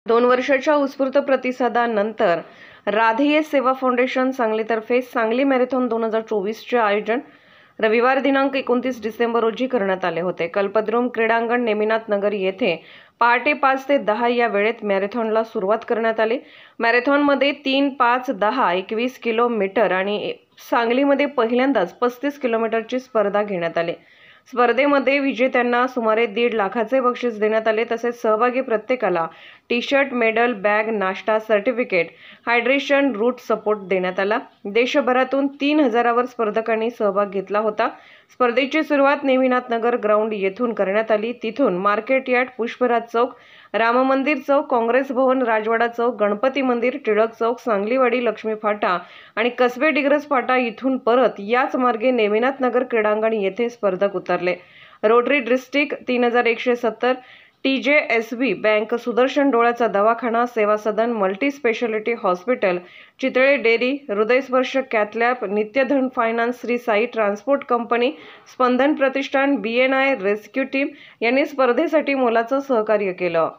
2 वर्षाच्या उत्स्फूर्त प्रतिसादानंतर राधेय सेवा फाउंडेशन सांगलीतर्फे सांगली मॅरेथॉन 2024चे आयोजन रविवार दिनांक 29 डिसेंबर रोजी करण्यात आले होते। कल्पद्रुम क्रीडांगण नेमिनाथ नगर येथे पहाटे 5 ते 10 या वेळेत मॅरेथॉनला सुरुवात करण्यात आली। मॅरेथॉनमध्ये 3, 5, 10, 21 किलोमीटर आणि सांगलीमध्ये पहिल्यांदाच 35 किलोमीटरची स्पर्धा घेण्यात आली। स्पर्धेमध्ये विजेत्यांना सुमारे 1.5 लाखाचे बक्षीस देण्यात आले। तसेच सहभागी प्रत्येकाला टी-शर्ट, मेडल, बॅग, नाश्ता, सर्टिफिकेट, हायड्रेशन, रूट सपोर्ट देण्यात आला। देशभरातून 3000 वर स्पर्धकांनी सहभाग घेतला होता। स्पर्धेची सुरुवात नेमिनाथ नगर ग्राउंड येथून करण्यात आली। तिथून मार्केट यार्ड, पुष्पराज चौक, राम मंदिर चौक, काँग्रेस भवन, राजवाडा चौक, गणपती मंदिर, टिळक चौक, सांगलीवाडी, लक्ष्मी फाटा आणि कसबे डिग्रस फाटा इथून परत याच मार्गे नेमिनाथ नगर क्रीडांगण येथे स्पर्धक उतरले। Rotary district 3170, TJSB bank, Sudarshan डोळ्याचा दवाखाना, Seva Sadan, multi speciality hospital, Chitale dairy, Hridaysparsh cath lab, Nityadhan finance, Shri Sai transport company, Spandan Pratishthan, BNI rescue team यांनी स्पर्धेसाठी मोलाचं सहकार्य केलं।